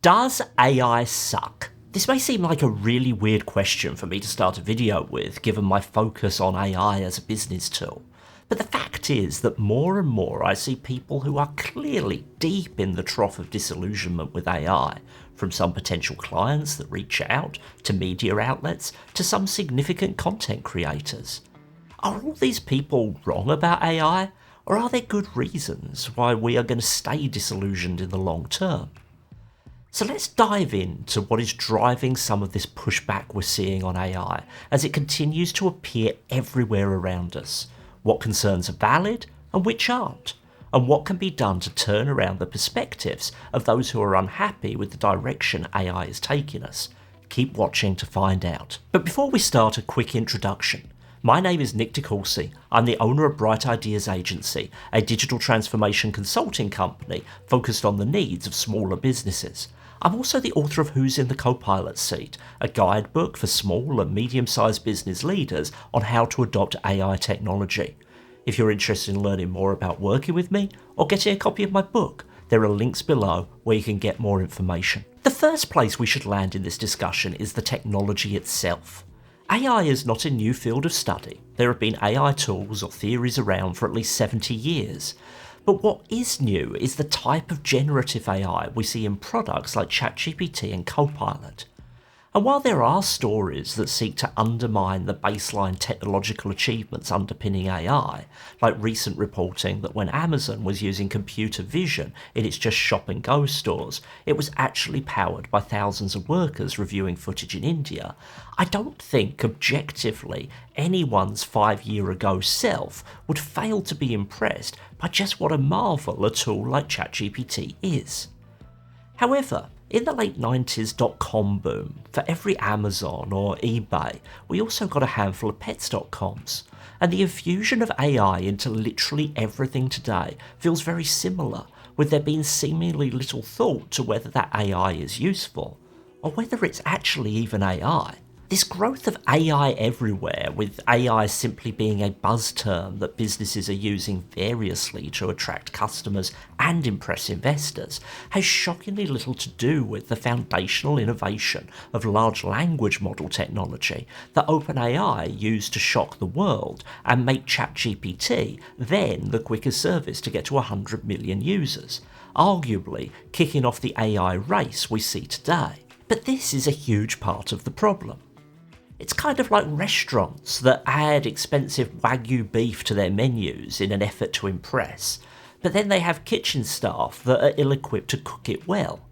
Does AI suck? This may seem like a really weird question for me to start a video with, given my focus on AI as a business tool. But the fact is that more and more I see people who are clearly deep in the trough of disillusionment with AI, from some potential clients that reach out, to media outlets, to some significant content creators. Are all these people wrong about AI, or are there good reasons why we are going to stay disillusioned in the long term? So let's dive into what is driving some of this pushback we're seeing on AI as it continues to appear everywhere around us, what concerns are valid and which aren't, and what can be done to turn around the perspectives of those who are unhappy with the direction AI is taking us. Keep watching to find out. But before we start, a quick introduction. My name is Nick DeCourcy. I'm the owner of Bright Ideas Agency, a digital transformation consulting company focused on the needs of smaller businesses. I'm also the author of Who's in the Copilot Seat, a guidebook for small and medium-sized business leaders on how to adopt AI technology. If you're interested in learning more about working with me or getting a copy of my book, there are links below where you can get more information. The first place we should land in this discussion is the technology itself. AI is not a new field of study. There have been AI tools or theories around for at least 70 years. But what is new is the type of generative AI we see in products like ChatGPT and Copilot. And while there are stories that seek to undermine the baseline technological achievements underpinning AI, like recent reporting that when Amazon was using computer vision in its Just Shop and Go stores, it was actually powered by thousands of workers reviewing footage in India, I don't think objectively anyone's 5-year-ago self would fail to be impressed by just what a marvel a tool like ChatGPT is. However, in the late 90s .com boom, for every Amazon or eBay, we also got a handful of pets.coms. And the infusion of AI into literally everything today feels very similar, with there being seemingly little thought to whether that AI is useful, or whether it's actually even AI. This growth of AI everywhere, with AI simply being a buzz term that businesses are using variously to attract customers and impress investors, has shockingly little to do with the foundational innovation of large language model technology that OpenAI used to shock the world and make ChatGPT then the quickest service to get to 100 million users, arguably kicking off the AI race we see today. But this is a huge part of the problem. It's kind of like restaurants that add expensive Wagyu beef to their menus in an effort to impress, but then they have kitchen staff that are ill-equipped to cook it well.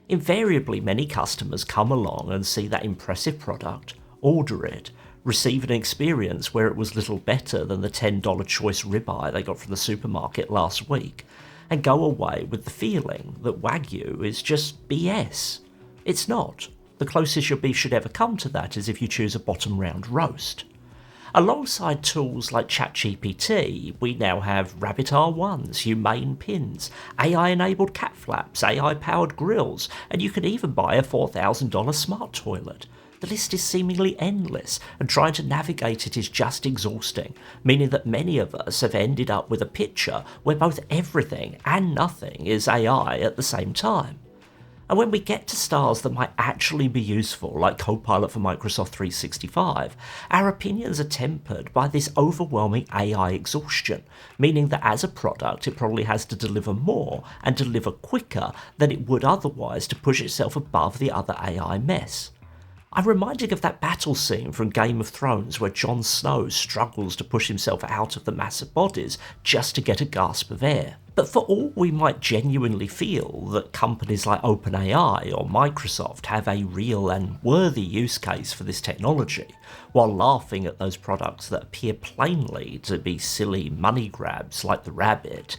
Invariably, many customers come along and see that impressive product, order it, receive an experience where it was little better than the $10 choice ribeye they got from the supermarket last week, and go away with the feeling that Wagyu is just BS. It's not. The closest your beef should ever come to that is if you choose a bottom round roast. Alongside tools like ChatGPT, we now have Rabbit R1s, humane pins, AI-enabled cat flaps, AI-powered grills, and you can even buy a $4,000 smart toilet. The list is seemingly endless, and trying to navigate it is just exhausting, meaning that many of us have ended up with a picture where both everything and nothing is AI at the same time. And when we get to stars that might actually be useful, like Copilot for Microsoft 365, our opinions are tempered by this overwhelming AI exhaustion, meaning that as a product it probably has to deliver more and deliver quicker than it would otherwise to push itself above the other AI mess. I'm reminded of that battle scene from Game of Thrones where Jon Snow struggles to push himself out of the mass of bodies just to get a gasp of air. But for all we might genuinely feel that companies like OpenAI or Microsoft have a real and worthy use case for this technology, while laughing at those products that appear plainly to be silly money grabs like the rabbit,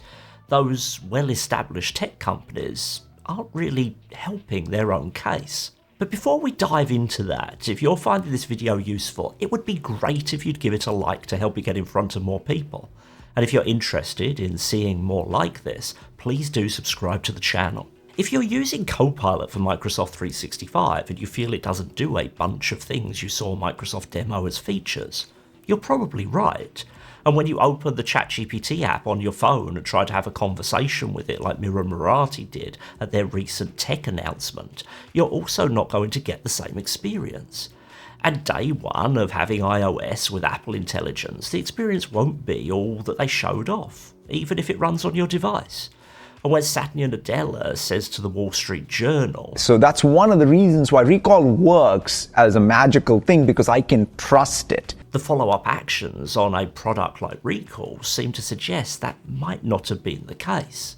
those well-established tech companies aren't really helping their own case. But before we dive into that, if you're finding this video useful, it would be great if you'd give it a like to help it get in front of more people. And if you're interested in seeing more like this, please do subscribe to the channel. If you're using Copilot for Microsoft 365 and you feel it doesn't do a bunch of things you saw Microsoft demo as features, you're probably right. And when you open the ChatGPT app on your phone and try to have a conversation with it like Mira Murati did at their recent tech announcement, you're also not going to get the same experience. And day one of having iOS with Apple Intelligence, the experience won't be all that they showed off, even if it runs on your device. And when Satya Nadella says to the Wall Street Journal, so that's one of the reasons why Recall works as a magical thing, because I can trust it. The follow-up actions on a product like Recall seem to suggest that might not have been the case.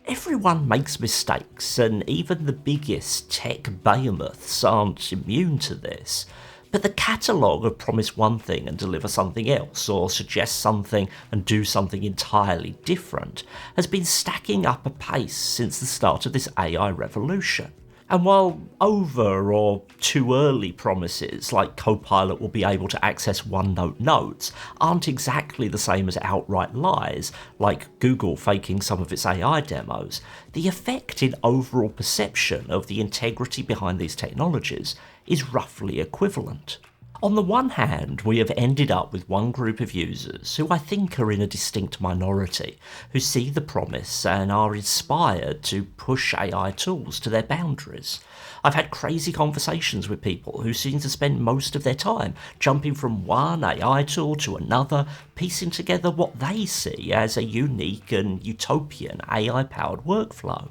Everyone makes mistakes, and even the biggest tech behemoths aren't immune to this. But the catalogue of promise one thing and deliver something else, or suggest something and do something entirely different, has been stacking up apace since the start of this AI revolution. And while over or too early promises like Copilot will be able to access OneNote notes aren't exactly the same as outright lies, like Google faking some of its AI demos, the effect in overall perception of the integrity behind these technologies is roughly equivalent. On the one hand, we have ended up with one group of users who I think are in a distinct minority, who see the promise and are inspired to push AI tools to their boundaries. I've had crazy conversations with people who seem to spend most of their time jumping from one AI tool to another, piecing together what they see as a unique and utopian AI-powered workflow.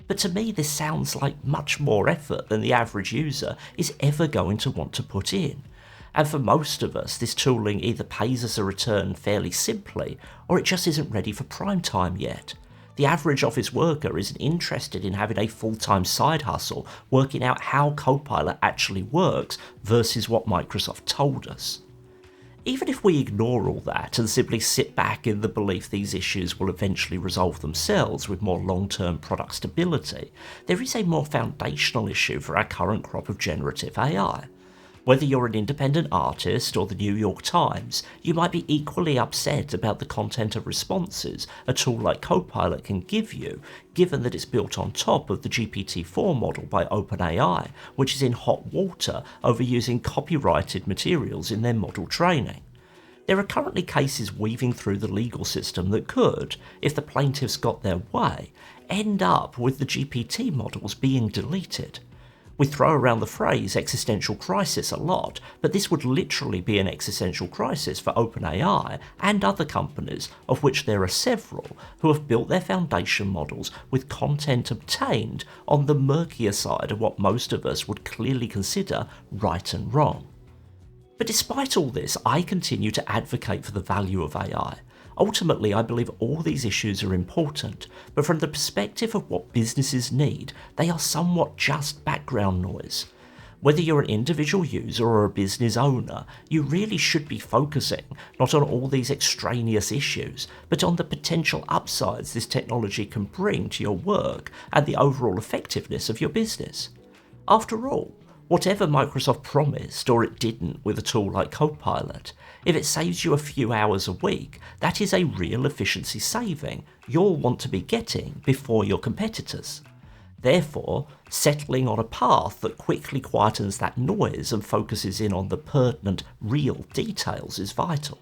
But to me, this sounds like much more effort than the average user is ever going to want to put in. And for most of us, this tooling either pays us a return fairly simply, or it just isn't ready for prime time yet. The average office worker isn't interested in having a full-time side hustle, working out how Copilot actually works versus what Microsoft told us. Even if we ignore all that and simply sit back in the belief these issues will eventually resolve themselves with more long-term product stability, there is a more foundational issue for our current crop of generative AI. Whether you're an independent artist or the New York Times, you might be equally upset about the content of responses a tool like Copilot can give you, given that it's built on top of the GPT-4 model by OpenAI, which is in hot water over using copyrighted materials in their model training. There are currently cases weaving through the legal system that could, if the plaintiffs got their way, end up with the GPT models being deleted. We throw around the phrase existential crisis a lot, but this would literally be an existential crisis for OpenAI and other companies, of which there are several, who have built their foundation models with content obtained on the murkier side of what most of us would clearly consider right and wrong. But despite all this, I continue to advocate for the value of AI. Ultimately, I believe all these issues are important, but from the perspective of what businesses need, they are somewhat just background noise. Whether you're an individual user or a business owner, you really should be focusing not on all these extraneous issues, but on the potential upsides this technology can bring to your work and the overall effectiveness of your business. After all, whatever Microsoft promised or it didn't with a tool like Copilot, if it saves you a few hours a week, that is a real efficiency saving you'll want to be getting before your competitors. Therefore, settling on a path that quickly quietens that noise and focuses in on the pertinent, real details is vital.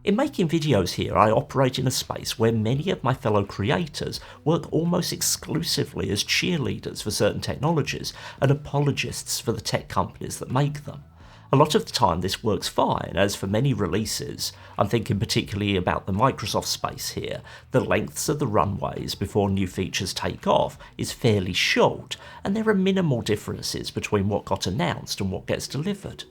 In making videos here, I operate in a space where many of my fellow creators work almost exclusively as cheerleaders for certain technologies and apologists for the tech companies that make them. A lot of the time this works fine, as for many releases, I'm thinking particularly about the Microsoft space here, the lengths of the runways before new features take off is fairly short, and there are minimal differences between what got announced and what gets delivered.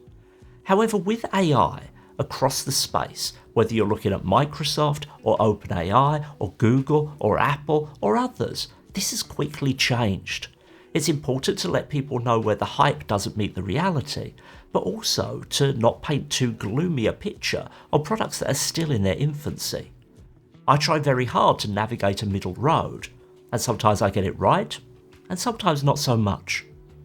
However, with AI, across the space, whether you're looking at Microsoft or OpenAI or Google or Apple or others, this has quickly changed. It's important to let people know where the hype doesn't meet the reality, but also to not paint too gloomy a picture on products that are still in their infancy. I try very hard to navigate a middle road, and sometimes I get it right, and sometimes not so much.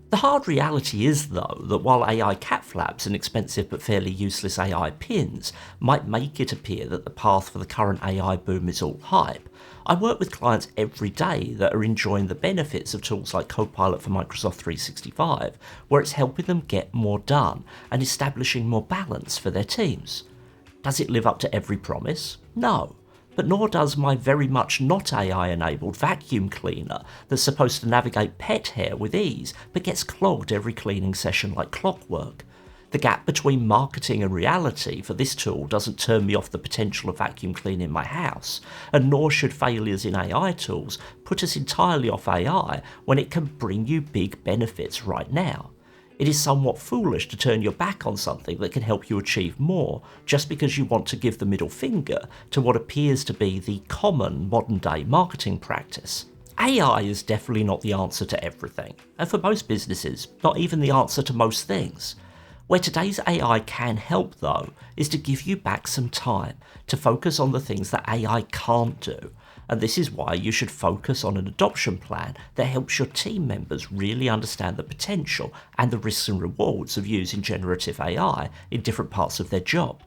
The hard reality is, though, that while AI cat flaps and expensive but fairly useless AI pins might make it appear that the path for the current AI boom is all hype, I work with clients every day that are enjoying the benefits of tools like Copilot for Microsoft 365, where it's helping them get more done and establishing more balance for their teams. Does it live up to every promise? No. But nor does my very much not AI-enabled vacuum cleaner that's supposed to navigate pet hair with ease, but gets clogged every cleaning session like clockwork. The gap between marketing and reality for this tool doesn't turn me off the potential of vacuum cleaning my house, and nor should failures in AI tools put us entirely off AI when it can bring you big benefits right now. It is somewhat foolish to turn your back on something that can help you achieve more just because you want to give the middle finger to what appears to be the common modern-day marketing practice. AI is definitely not the answer to everything, and for most businesses, not even the answer to most things. Where today's AI can help, though, is to give you back some time to focus on the things that AI can't do, and this is why you should focus on an adoption plan that helps your team members really understand the potential and the risks and rewards of using generative AI in different parts of their job.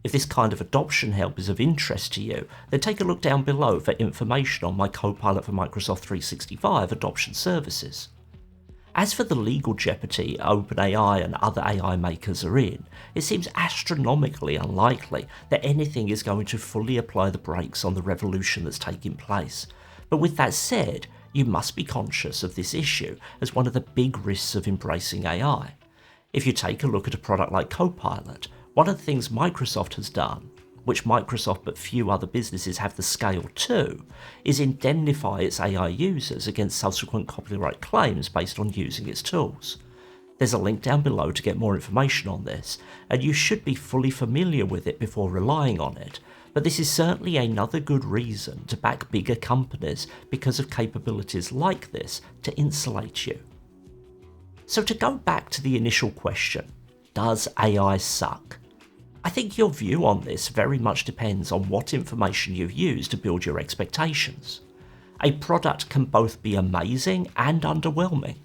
If this kind of adoption help is of interest to you, then take a look down below for information on my Copilot for Microsoft 365 adoption services. As for the legal jeopardy OpenAI and other AI makers are in, it seems astronomically unlikely that anything is going to fully apply the brakes on the revolution that's taking place. But with that said, you must be conscious of this issue as one of the big risks of embracing AI. If you take a look at a product like Copilot, one of the things Microsoft has done, which Microsoft but few other businesses have the scale to, is indemnify its AI users against subsequent copyright claims based on using its tools. There's a link down below to get more information on this, and you should be fully familiar with it before relying on it, but this is certainly another good reason to back bigger companies because of capabilities like this to insulate you. So to go back to the initial question, does AI suck? I think your view on this very much depends on what information you use to build your expectations. A product can both be amazing and underwhelming.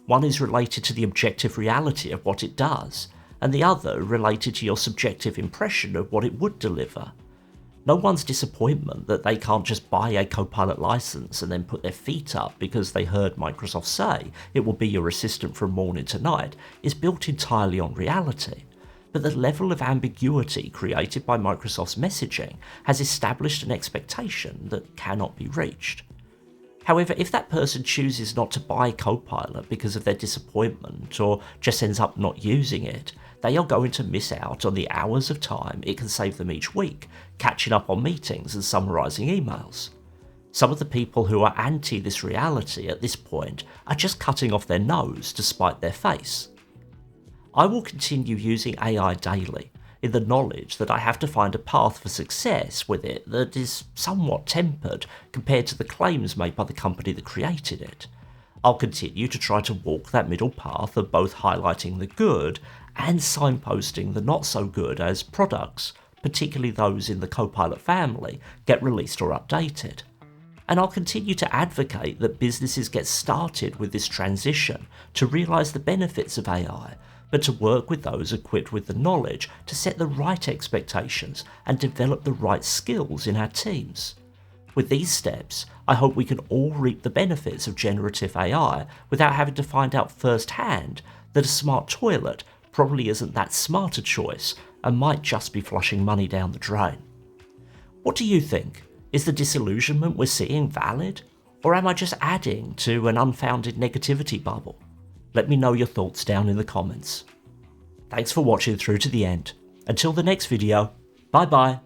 One is related to the objective reality of what it does, and the other related to your subjective impression of what it would deliver. No one's disappointment that they can't just buy a Copilot license and then put their feet up because they heard Microsoft say it will be your assistant from morning to night is built entirely on reality. But the level of ambiguity created by Microsoft's messaging has established an expectation that cannot be reached. However, if that person chooses not to buy Copilot because of their disappointment or just ends up not using it, they are going to miss out on the hours of time it can save them each week, catching up on meetings and summarising emails. Some of the people who are anti this reality at this point are just cutting off their nose to spite their face. I will continue using AI daily, in the knowledge that I have to find a path for success with it that is somewhat tempered compared to the claims made by the company that created it. I'll continue to try to walk that middle path of both highlighting the good and signposting the not so good as products, particularly those in the Copilot family, get released or updated. And I'll continue to advocate that businesses get started with this transition to realise the benefits of AI, but to work with those equipped with the knowledge to set the right expectations and develop the right skills in our teams. With these steps, I hope we can all reap the benefits of generative AI without having to find out firsthand that a smart toilet probably isn't that smart a choice and might just be flushing money down the drain. What do you think? Is the disillusionment we're seeing valid? Or am I just adding to an unfounded negativity bubble? Let me know your thoughts down in the comments. Thanks for watching through to the end. Until the next video, bye bye.